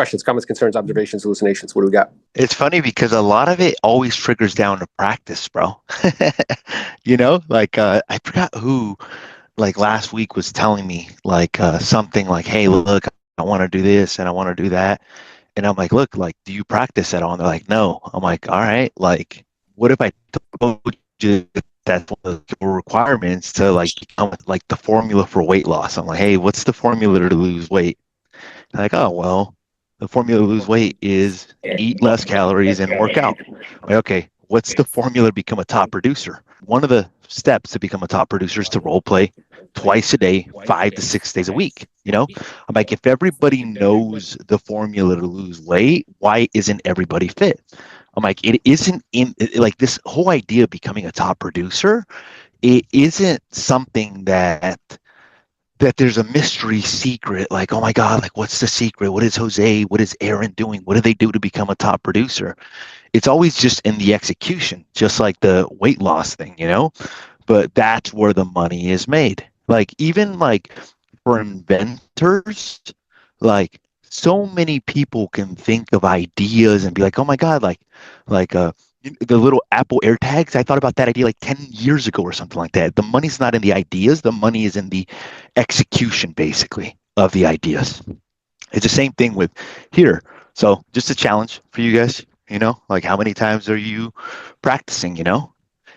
questions, comments, concerns, observations, hallucinations? What do we got? It's funny because a lot of it always triggers down to practice, bro. You know, like I forgot who, like last week was telling me like something like, hey, look, I want to do this and I want to do that. And I'm like, look, like, do you practice at all? And they're like, no. I'm like, all right, like, what if I told you that's one of the requirements to like become like the formula for weight loss? I'm like, hey, what's the formula to lose weight? They're like, oh, well, the formula to lose weight is eat less calories and work out. I'm like, okay, what's the formula to become a top producer? One of the steps to become a top producer is to role play twice a day, 5 to 6 days a week. You know, I'm like, if everybody knows the formula to lose weight, why isn't everybody fit? I'm like, it isn't in like this whole idea of becoming a top producer. It isn't something that there's a mystery secret, like, oh my God, like what's the secret? What is Jose? What is Aaron doing? What do they do to become a top producer? It's always just in the execution, just like the weight loss thing, you know? But that's where the money is made. Like even like for inventors, like so many people can think of ideas and be like, oh my God, like the little Apple AirTags. I thought about that idea like 10 years ago or something like that. The money's not in the ideas. The money is in the execution, basically, of the ideas. It's the same thing with here. So just a challenge for you guys, you know, like how many times are you practicing, you know?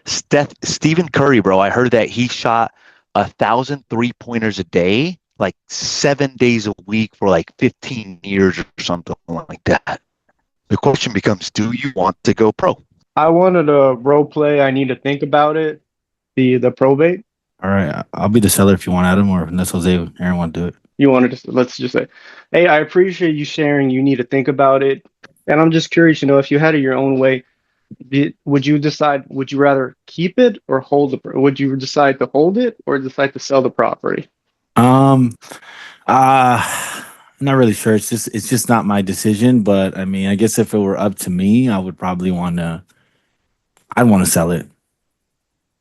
Stephen Curry, bro, I heard that he shot 1,000 3-pointers a day, like 7 days a week for like 15 years or something like that. The question becomes, do you want to go pro? I wanted a role play. I need to think about it. The probate. All right, I'll be the seller if you want, Adam, or unless Jose or Aaron want to do it. You wanted to, let's just say, hey, I appreciate you sharing. You need to think about it. And I'm just curious, you know, if you had it your own way, would you rather keep it or hold would you decide to hold it or decide to sell the property? Not really sure. It's just not my decision. But I mean, I guess if it were up to me, I would probably I'd want to sell it.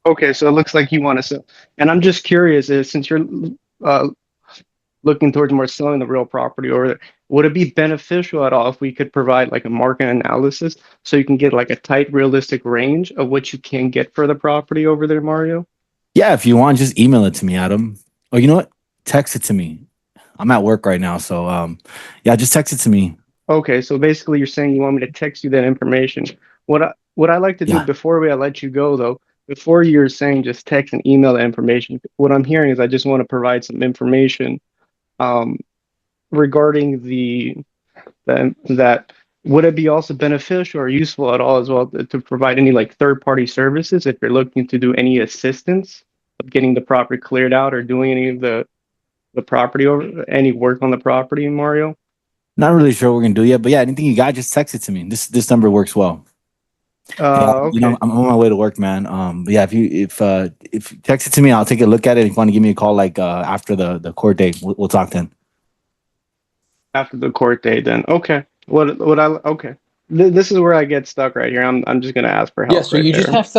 Okay, so it looks like you want to sell. And I'm just curious, since you're looking towards more selling the real property over there, would it be beneficial at all if we could provide like a market analysis so you can get like a tight, realistic range of what you can get for the property over there, Mario? Yeah, if you want, just email it to me, Adam. Oh, you know what? Text it to me. I'm at work right now, so yeah, just text it to me. Okay, so basically you're saying you want me to text you that information. What I like to do before I let you go, though, before you're saying just text and email the information, what I'm hearing is I just want to provide some information regarding that. Would it be also beneficial or useful at all as well to provide any like third-party services if you're looking to do any assistance of getting the property cleared out or doing any of the property over any work on the property, Mario? Not really sure what we're gonna do yet, but yeah, anything you got, just text it to me. This number works well. Okay. You know, I'm on my way to work, man. But yeah, if you text it to me, I'll take a look at it. If you want to give me a call, like after the court date, we'll talk then. After the court date, then okay. Okay. This is where I get stuck right here. I'm just gonna ask for help. Yeah, so you just have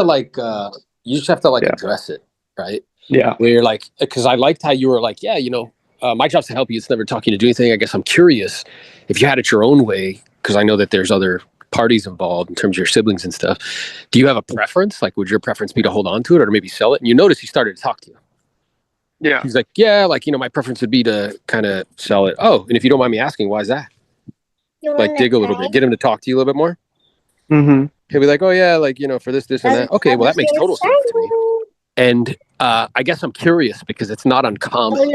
to address it, right? Yeah. Where you're like, because I liked how you were like, yeah, you know, my job's to help you. It's never talking to do anything. I guess I'm curious if you had it your own way, because I know that there's other parties involved in terms of your siblings and stuff. Do you have a preference? Like, would your preference be to hold on to it or to maybe sell it? And you notice he started to talk to you. Yeah. He's like, yeah, like, you know, my preference would be to kind of sell it. Oh, and if you don't mind me asking, why is that? Like, dig a little bit, get him to talk to you a little bit more. Mm-hmm. He'll be like, oh yeah, like, you know, for this and that. Okay, well, that makes total sense to me. And I guess I'm curious because it's not uncommon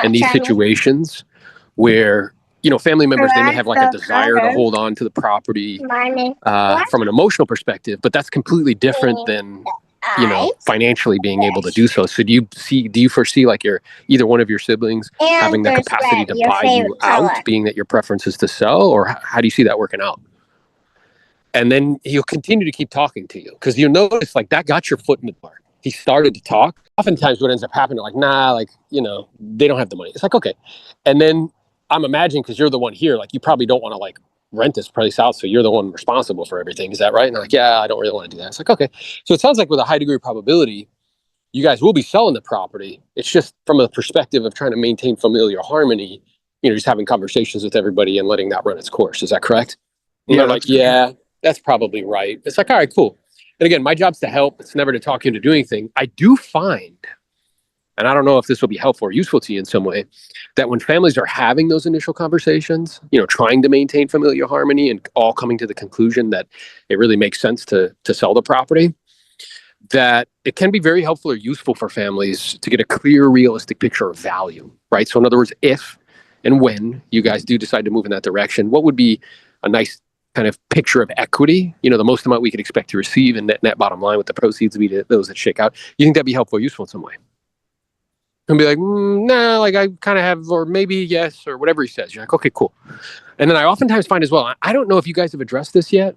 in these situations where, you know, family members, they may have like a desire to hold on to the property from an emotional perspective, but that's completely different than, you know, financially being able to do so. So do you foresee like either one of your siblings having the capacity to buy you out, being that your preference is to sell, or how do you see that working out? And then he'll continue to keep talking to you because you notice like that got your foot in the door. He started to talk. Oftentimes what ends up happening, like, nah, like, you know, they don't have the money. It's like, okay. And then I'm imagining, because you're the one here, like, you probably don't want to, like, rent this place out, so you're the one responsible for everything. Is that right? And I'm like, yeah, I don't really want to do that. It's like, okay. So it sounds like with a high degree of probability, you guys will be selling the property. It's just from a perspective of trying to maintain familial harmony. just having conversations with everybody and letting that run its course. Is that correct? And Yeah, they're like, yeah, that's probably right. It's like, all right, cool. And again, my job's to help. It's never to talk you into doing anything. I do find, and I don't know if this will be helpful or useful to you in some way, that when families are having those initial conversations, trying to maintain familial harmony and all coming to the conclusion that it really makes sense to sell the property, that it can be very helpful or useful for families to get a clear, realistic picture of value, right? So in other words, if and when you guys do decide to move in that direction, what would be a nice kind of picture of equity, the most amount we could expect to receive and net bottom line with the proceeds be to those that shake out. You think that'd be helpful or useful in some way? And be like, nah, like I kind of have, or maybe yes, or whatever he says. You're like, okay, cool. And then I oftentimes find as well, I don't know if you guys have addressed this yet.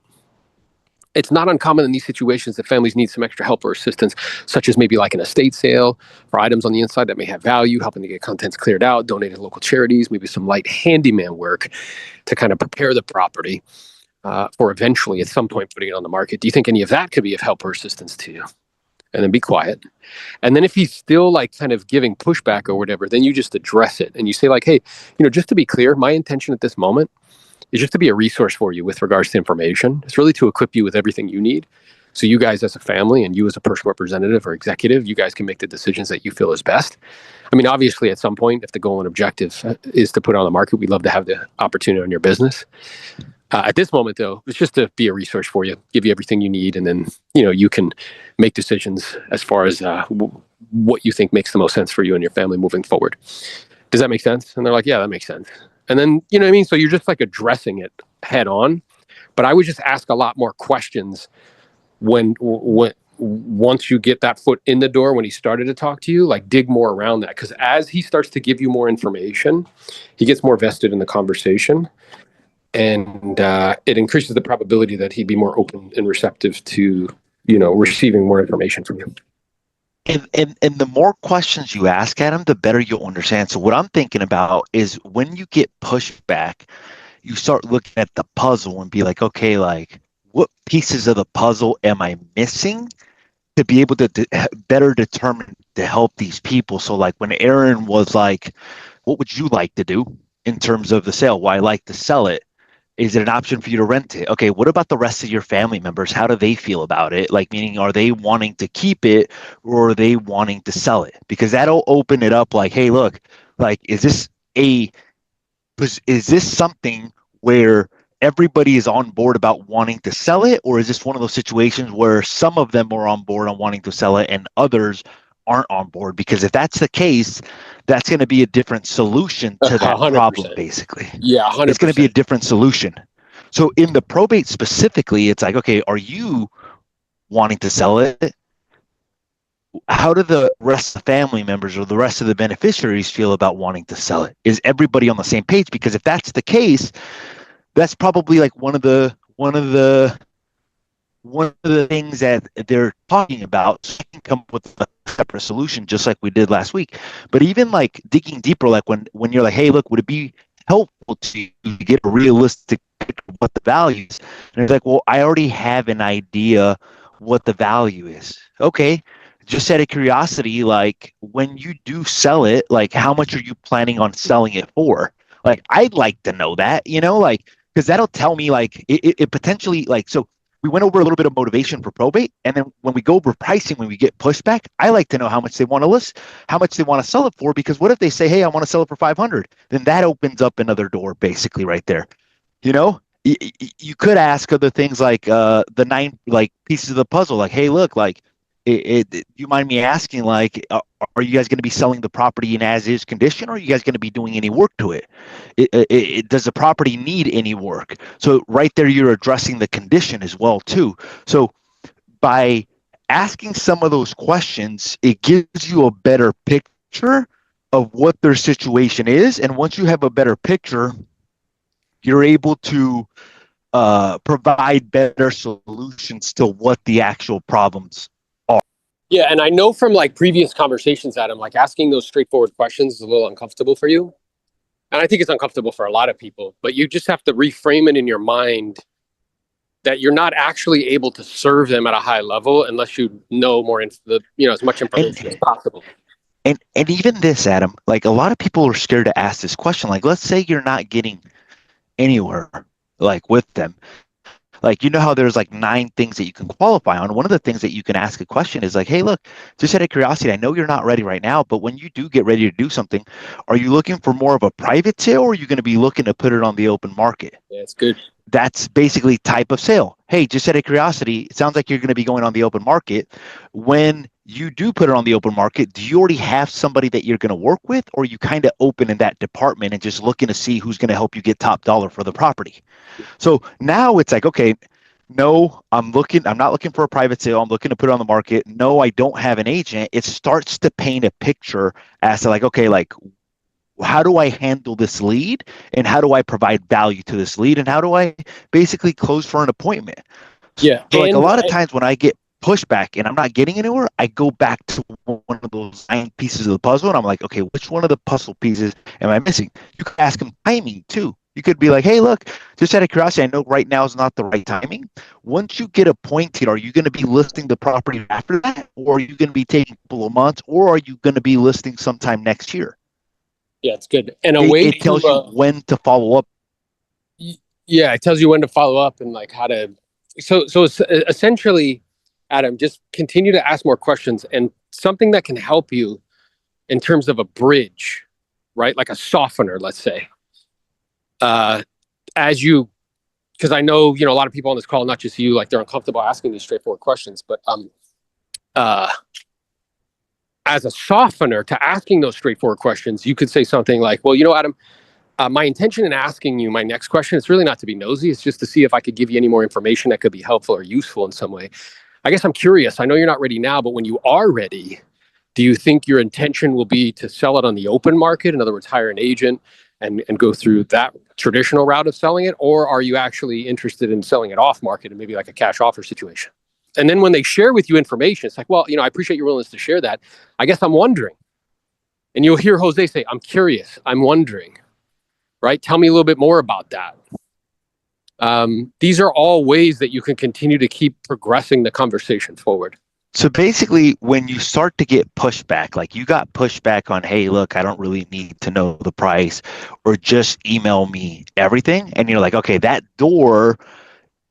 It's not uncommon in these situations that families need some extra help or assistance, such as maybe like an estate sale for items on the inside that may have value, helping to get contents cleared out, donated to local charities, maybe some light handyman work to kind of prepare the property for eventually at some point putting it on the market. Do you think any of that could be of help or assistance to you? And then be quiet. And then if he's still like kind of giving pushback or whatever, then you just address it and you say like, hey, just to be clear, my intention at this moment is just to be a resource for you with regards to information. It's really to equip you with everything you need. So you guys as a family and you as a personal representative or executive, you guys can make the decisions that you feel is best. I mean, obviously at some point, if the goal and objective is to put it on the market, we'd love to have the opportunity on your business. At this moment, though, it's just to be a resource for you, give you everything you need, and then you can make decisions as far as what you think makes the most sense for you and your family moving forward. Does that make sense? And they're like, yeah, that makes sense. And then you know what I mean. So you're just like addressing it head on. But I would just ask a lot more questions when once you get that foot in the door, when he started to talk to you, like dig more around that, because as he starts to give you more information, he gets more vested in the conversation. And it increases the probability that he'd be more open and receptive to, receiving more information from you. And the more questions you ask at him, the better you'll understand. So what I'm thinking about is when you get pushed back, you start looking at the puzzle and be like, okay, like what pieces of the puzzle am I missing to be able to better determine to help these people? So like when Aaron was like, what would you like to do in terms of the sale? Well, I like to sell it. Is it an option for you to rent it? Okay, what about the rest of your family members? How do they feel about it? Like, meaning, are they wanting to keep it or are they wanting to sell it? Because that'll open it up like, hey, look, like, is this something where everybody is on board about wanting to sell it? Or is this one of those situations where some of them are on board on wanting to sell it and others aren't on board? Because if that's the case, that's going to be a different solution to that 100%. problem, basically. Yeah, 100%. It's going to be a different solution. So in the probate specifically, it's like, okay, are you wanting to sell it? How do the rest of the family members or the rest of the beneficiaries feel about wanting to sell it? Is everybody on the same page? Because if that's the case, that's probably like one of the things that they're talking about. So you can come up with a separate solution, just like we did last week. But even like digging deeper, like when you're like, hey, look, would it be helpful to you to get a realistic picture of what the value is? And it's like, well, I already have an idea what the value is. Okay. Just out of curiosity, like when you do sell it, like how much are you planning on selling it for? Like, I'd like to know that, like, because that'll tell me like it potentially, like, so we went over a little bit of motivation for probate. And then when we go over pricing, when we get pushback, I like to know how much they want to list, how much they want to sell it for, because what if they say, hey, I want to sell it for 500? Then that opens up another door basically right there. You could ask other things like the 9 like pieces of the puzzle, like, hey, look, like, you mind me asking, like, are you guys going to be selling the property in as-is condition, or are you guys going to be doing any work to it? Does the property need any work? So right there, you're addressing the condition as well, too. So by asking some of those questions, it gives you a better picture of what their situation is. And once you have a better picture, you're able to provide better solutions to what the actual problems. Yeah, and I know from like previous conversations, Adam, like asking those straightforward questions is a little uncomfortable for you. And I think it's uncomfortable for a lot of people, but you just have to reframe it in your mind that you're not actually able to serve them at a high level unless you know more as much information as possible. And even this, Adam, like a lot of people are scared to ask this question. Like, let's say you're not getting anywhere like with them. Like, you know how there's like 9 things that you can qualify on. One of the things that you can ask a question is like, hey, look, just out of curiosity, I know you're not ready right now, but when you do get ready to do something, are you looking for more of a private sale, or are you going to be looking to put it on the open market? Yeah, it's good. That's basically type of sale. Hey, just out of curiosity, it sounds like you're going to be going on the open market. When you do put it on the open market, do you already have somebody that you're going to work with, or are you kind of open in that department and just looking to see who's going to help you get top dollar for the property? So now it's like, okay, no, I'm not looking for a private sale. I'm looking to put it on the market. No, I don't have an agent. It starts to paint a picture as to like, okay, like, how do I handle this lead, and how do I provide value to this lead, and how do I basically close for an appointment? Yeah. So like a lot of times when I get pushback and I'm not getting anywhere, I go back to one of those 9 pieces of the puzzle, and I'm like, okay, which one of the puzzle pieces am I missing? You could ask them timing too. You could be like, hey, look, just out of curiosity, I know right now is not the right timing. Once you get appointed, are you going to be listing the property after that, or are you going to be taking a couple of months, or are you going to be listing sometime next year? Yeah, it's good. And a way It tells you when to follow up. Yeah, it tells you when to follow up and like how to. So essentially, Adam, just continue to ask more questions, and something that can help you in terms of a bridge, right? Like a softener, let's say. As you, because I know, a lot of people on this call, not just you, like they're uncomfortable asking these straightforward questions, but as a softener to asking those straightforward questions, you could say something like, well, Adam, my intention in asking you my next question, it's really not to be nosy. It's just to see if I could give you any more information that could be helpful or useful in some way. I guess I'm curious. I know you're not ready now, but when you are ready, do you think your intention will be to sell it on the open market? In other words, hire an agent and go through that traditional route of selling it? Or are you actually interested in selling it off market and maybe like a cash offer situation? And then when they share with you information, it's like, well, I appreciate your willingness to share that. I guess I'm wondering. And you'll hear Jose say, I'm curious, I'm wondering, right? Tell me a little bit more about that. These are all ways that you can continue to keep progressing the conversation forward. So basically, when you start to get pushback, like you got pushback on, hey, look, I don't really need to know the price, or just email me everything. And you're like, okay, that door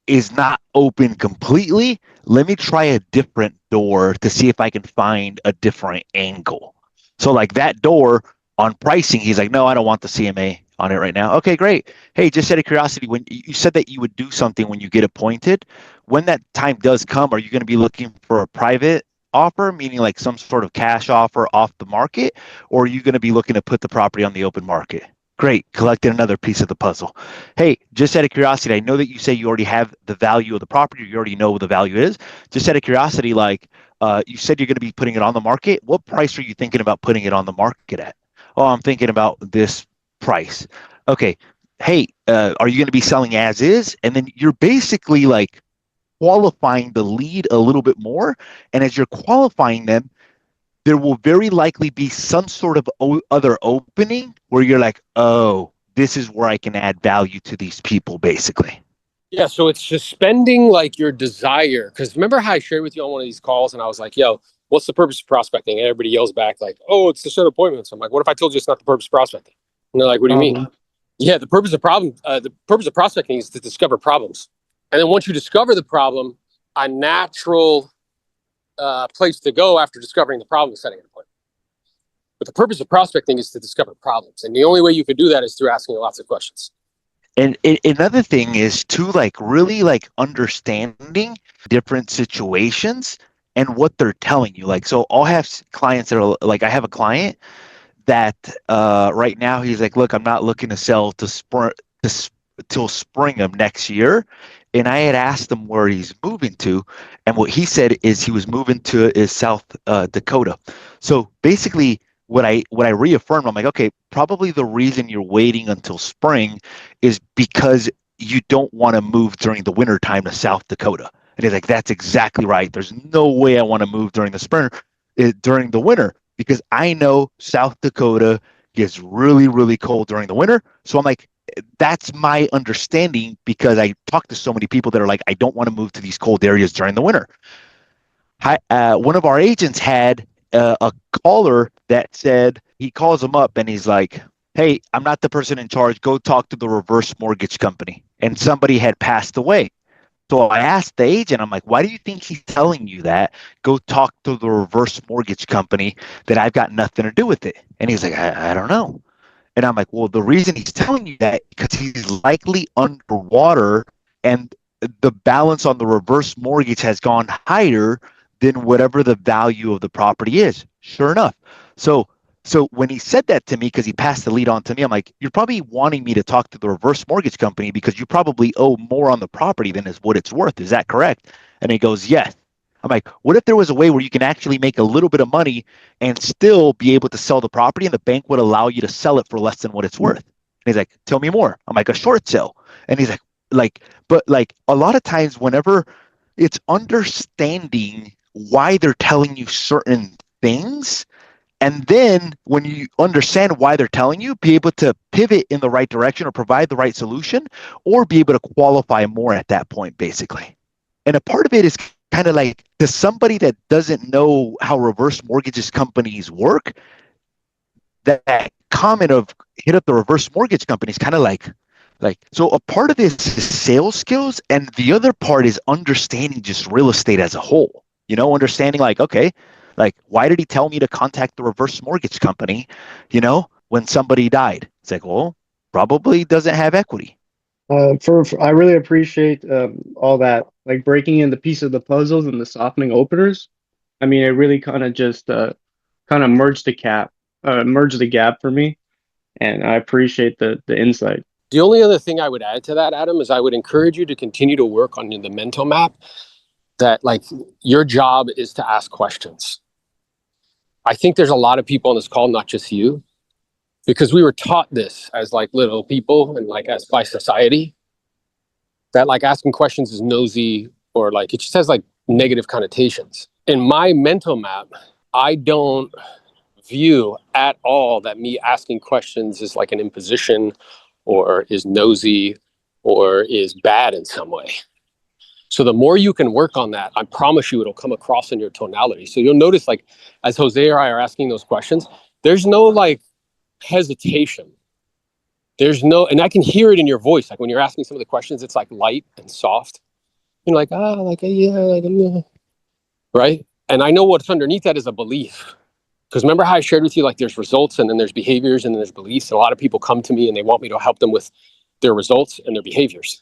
is not open completely. Let me try a different door to see if I can find a different angle. So like that door on pricing, he's like, no, I don't want the CMA on it right now. Okay, great. Hey, just out of curiosity, when you said that you would do something when you get appointed, when that time does come, are you going to be looking for a private offer, meaning like some sort of cash offer off the market, or are you going to be looking to put the property on the open market? Great, collected another piece of the puzzle. Hey, just out of curiosity, I know that you say you already have the value of the property, you already know what the value is. Just out of curiosity, like you said you're going to be putting it on the market. What price are you thinking about putting it on the market at? Oh, I'm thinking about this price. Okay, hey, are you going to be selling as is? And then you're basically like qualifying the lead a little bit more. And as you're qualifying them, there will very likely be some sort of other opening where you're like, oh, this is where I can add value to these people, basically. Yeah, so it's suspending like your desire. Because remember how I shared with you on one of these calls and I was like, yo, what's the purpose of prospecting? And everybody yells back like, oh, it's to set appointments. I'm like, what if I told you it's not the purpose of prospecting? And they're like, what do you mean? Yeah, the purpose of prospecting is to discover problems. And then once you discover the problem, a natural place to go after discovering the problem is setting an appointment. But the purpose of prospecting is to discover problems. And the only way you can do that is through asking lots of questions. And another thing is to like really like understanding different situations and what they're telling you. Like, so I'll have clients that are like, I have a client that right now he's like, look, I'm not looking to sell till spring of next year. And I had asked him where he's moving to, and what he said is he was moving to is South Dakota. So basically, what I reaffirmed, I'm like, okay, probably the reason you're waiting until spring is because you don't want to move during the winter time to South Dakota. And he's like, that's exactly right. There's no way I want to move during the spring, during the winter, because I know South Dakota gets really, really cold during the winter. So I'm like, that's my understanding, because I talk to so many people that are like, I don't want to move to these cold areas during the winter. One of our agents had a caller that said, he calls him up and he's like, hey, I'm not the person in charge. Go talk to the reverse mortgage company. And somebody had passed away. So I asked the agent, I'm like, why do you think he's telling you that? Go talk to the reverse mortgage company, that I've got nothing to do with it. And he's like, I don't know. And I'm like, well, the reason he's telling you that because he's likely underwater and the balance on the reverse mortgage has gone higher than whatever the value of the property is. Sure enough. So when he said that to me, because he passed the lead on to me, I'm like, you're probably wanting me to talk to the reverse mortgage company because you probably owe more on the property than is what it's worth. Is that correct? And he goes, yes. I'm like, what if there was a way where you can actually make a little bit of money and still be able to sell the property and the bank would allow you to sell it for less than what it's worth? And he's like, tell me more. I'm like, a short sale. And he's but a lot of times whenever it's understanding why they're telling you certain things, and then when you understand why they're telling you, be able to pivot in the right direction or provide the right solution or be able to qualify more at that point, basically. And a part of it is kind of like, to somebody that doesn't know how reverse mortgages companies work, that comment of hit up the reverse mortgage company is kind of like, so a part of this is sales skills, and the other part is understanding just real estate as a whole. Understanding okay, why did he tell me to contact the reverse mortgage company, when somebody died? It's like, well, probably doesn't have equity. I really appreciate all that, breaking in the piece of the puzzles and the softening openers. I mean, it really kind of just merged the gap for me, and I appreciate the insight. The only other thing I would add to that, Adam, is I would encourage you to continue to work on the mental map that your job is to ask questions. I think there's a lot of people on this call, not just you, because we were taught this as little people and as by society, that asking questions is nosy, or it just has negative connotations. In my mental map, I don't view at all that me asking questions is an imposition or is nosy or is bad in some way. So the more you can work on that, I promise you it'll come across in your tonality. So you'll notice as Jose or I are asking those questions, there's no hesitation. There's no, and I can hear it in your voice. When you're asking some of the questions, it's light and soft. You're yeah, right? And I know what's underneath that is a belief. Because remember how I shared with you, there's results and then there's behaviors and then there's beliefs. And a lot of people come to me and they want me to help them with their results and their behaviors.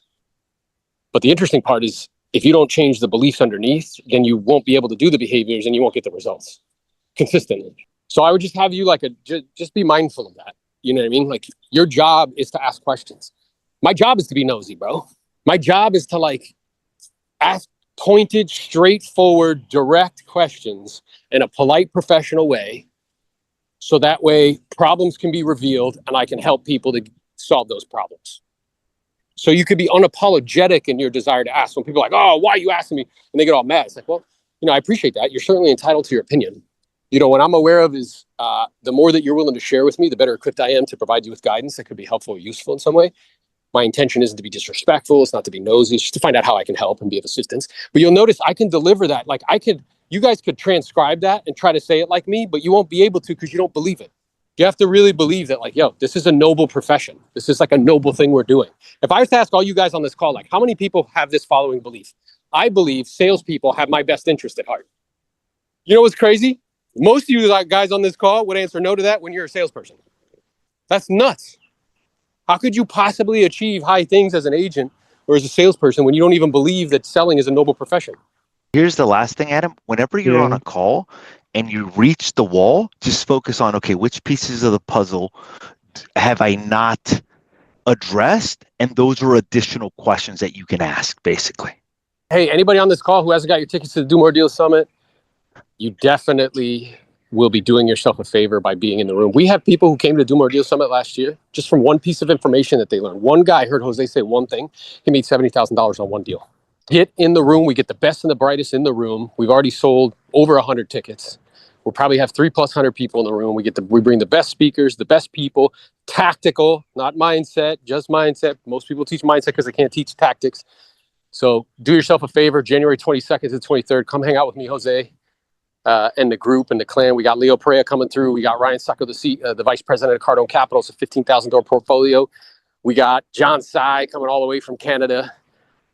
But the interesting part is, if you don't change the beliefs underneath, then you won't be able to do the behaviors and you won't get the results consistently. So I would just have you just be mindful of that. You know what I mean? Your job is to ask questions. My job is to be nosy, bro. My job is to ask pointed, straightforward, direct questions in a polite, professional way. So that way problems can be revealed and I can help people to solve those problems. So you could be unapologetic in your desire to ask. When people are oh, why are you asking me? And they get all mad. It's well, I appreciate that. You're certainly entitled to your opinion. What I'm aware of is the more that you're willing to share with me, the better equipped I am to provide you with guidance that could be helpful or useful in some way. My intention isn't to be disrespectful. It's not to be nosy. It's just to find out how I can help and be of assistance. But you'll notice I can deliver that. You guys could transcribe that and try to say it like me, but you won't be able to because you don't believe it. You have to really believe that this is a noble profession. This is a noble thing we're doing. If I was to ask all you guys on this call, how many people have this following belief? I believe salespeople have my best interest at heart. You know what's crazy? Most of you guys on this call would answer no to that when you're a salesperson. That's nuts. How could you possibly achieve high things as an agent or as a salesperson when you don't even believe that selling is a noble profession? Here's the last thing, Adam. Whenever you're on a call and you reach the wall, just focus on, okay, which pieces of the puzzle have I not addressed? And those are additional questions that you can ask, basically. Hey, anybody on this call who hasn't got your tickets to the Do More Deals Summit, you definitely will be doing yourself a favor by being in the room. We have people who came to Do More Deals Summit last year just from one piece of information that they learned. One guy heard Jose say one thing. He made $70,000 on one deal. Get in the room. We get the best and the brightest in the room. We've already sold over 100 tickets. We'll probably have 300+ people in the room. We bring the best speakers, the best people, tactical, not mindset, just mindset. Most people teach mindset because they can't teach tactics. So do yourself a favor. January 22nd to 23rd, come hang out with me, Jose. and the group and the clan. We got Leo Perea coming through. We got Ryan Succo, the vice president of Cardone Capital. It's a $15,000 portfolio. We got John Sy coming all the way from Canada,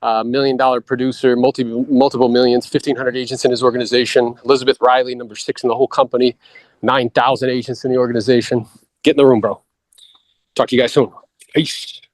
$1 million producer, multiple millions, 1,500 agents in his organization. Elizabeth Riley, number 6 in the whole company, 9,000 agents in the organization. Get in the room, bro. Talk to you guys soon. Peace.